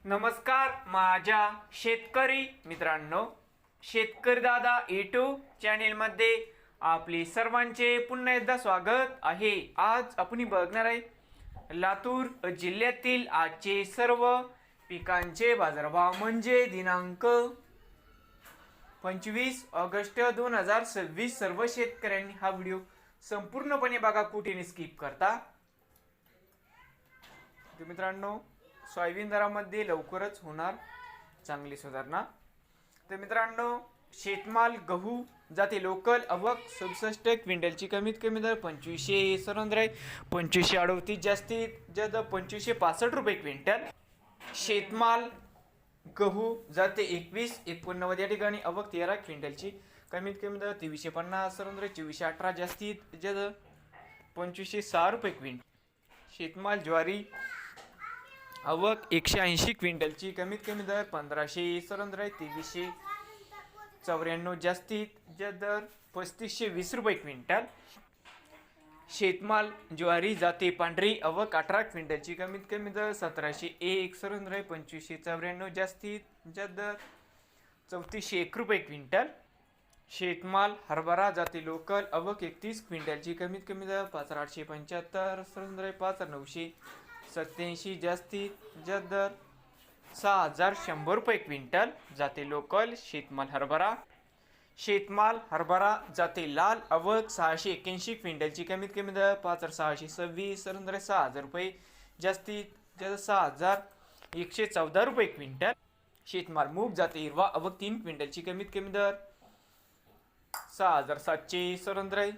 नमस्कार माझ्या शेतकरी मित्रांनो, शेतकरी दादा यूट्यूब चॅनेलमध्ये आपले सर्वांचे पुन्हा एकदा स्वागत आहे। आज आपण बघणार आहे लातूर जिल्ह्यातील आजचे सर्व पिकांचे बाजारभाव म्हणजे दिनांक 25 ऑगस्ट 2026। सर्व शेतकऱ्यांनी हा व्हिडिओ संपूर्णपणे बघा, कुठेही स्किप करता। तर मित्रांनो, सोयाबीन दरामध्ये लवकरच होणार चांगली सुधारणा। तर मित्रांनो, शेतमाल गहू जाते लोकल आवक 67 क्विंटलची कमीत कमी दर 2537 2538 जास्तीत जास्त 2565 रुपये क्विंटल। शेतमाल गहू जाते 2189 या ठिकाणी आवक 13 क्विंटलची कमीत कमी दर 2350 2418 जास्तीत जास्त 2506 रुपये क्विंटल। शेतमाल ज्वारी आवक 180 क्विंटलची कमीत कमी दर 1537 2394 जास्तीत जास्त दर 3520 रुपये क्विंटल। शेतमाल ज्वारी जाते पांढरी आवक 18 क्विंटलची कमीत कमी दर 1701 2594 जास्तीत जास्त दर 3401 रुपये क्विंटल। शेतमाल हरभरा जाते लोकल आवक 31 क्विंटलची कमीत कमी दर 5875 5987 जास्तीत जास्त दर 6100 रुपये क्विंटल जाते लोकल शेतमाल हरभरा। शेतमाल हरभरा जाते लाल आवक 681 क्विंटलची कमीत कमी दर 5626 6000 रुपये जास्तीत जास्त 6114 रुपये क्विंटल। शेतमाल मूग जाते हिरवा आवक 3 क्विंटलची कमीत कमी दर 6753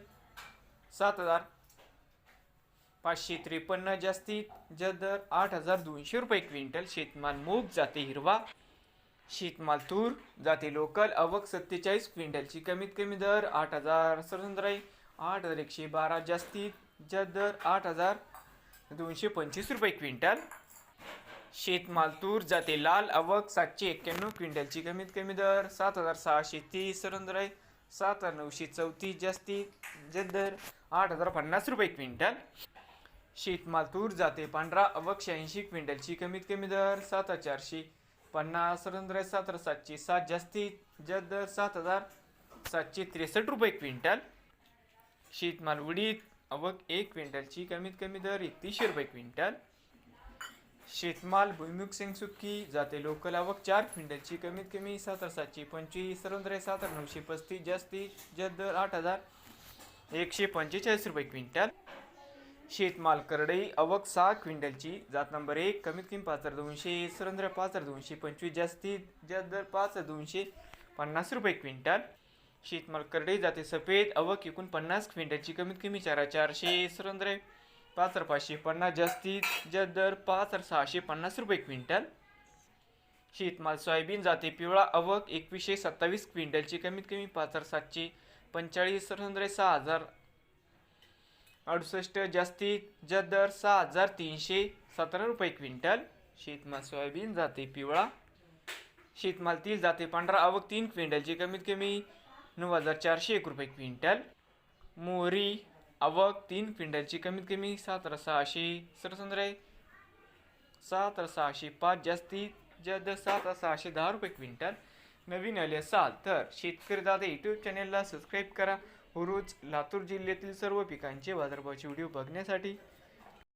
7553 जास्तीत जास्त दर 8200 रुपये क्विंटल। शेतमाल मूग जाते हिरवा। शेतमाल तूर जाते लोकल आवक 47 क्विंटलची कमीत कमी दर 8000 8112 जास्तीत जास्त दर 8225 रुपये क्विंटल। शेतमाल तूर जाते लाल आवक 791 क्विंटलची कमीत कमी दर 7630 7934 जास्तीत जास्त दर 8050 रुपये क्विंटल। शेतमाल तूर जाते पांढरा आवक 86 क्विंटलची कमीत कमी दर 7450 7707 जास्तीत जास्त दर 7763 रुपये क्विंटल। शेतमाल उडीद आवक 1 क्विंटलची कमीत कमी दर 3100 रुपये क्विंटल। शेतमाल भुईमुग शेंगसुक्की जाते लोकल आवक 4 क्विंटलची कमीत कमी 7725 7935 जास्तीत जास्त दर 8145 रुपये क्विंटल। शेतमाल करडई आवक 6 क्विंटलची जात नंबर 1 कमीत कमी 5200 5225 जास्तीत जास्त दर 5250 रुपये क्विंटल। शेतमाल करडई जाते सफेद आवक 49 क्विंटलची कमीत कमी 4400 5550 जास्तीत जास्त दर 5650 रुपये क्विंटल। शेतमाल सोयाबीन जाते पिवळा आवक 2127 क्विंटलची कमीत कमी 5745 6068 जास्तीत जास्त दर 6317 रुपये क्विंटल। शेतमाल सोयाबीन जाते पिवळा। शेतमाल तीळ जाते पांढरा आवक 3 क्विंटलची कमीत कमी 9401 रुपये क्विंटल। मोहरी आवक 3 क्विंटलची कमीत कमी 7605 जास्तीत जास्त 7610 रुपये क्विंटल। नवीन आले असाल तर शेतकरी दादा यूट्यूब चॅनेलला सबस्क्राईब करा। रोज लातूर जिल्ह्यातील सर्व पिकांचे बाजारभावाचे व्हिडिओ बघण्यासाठी।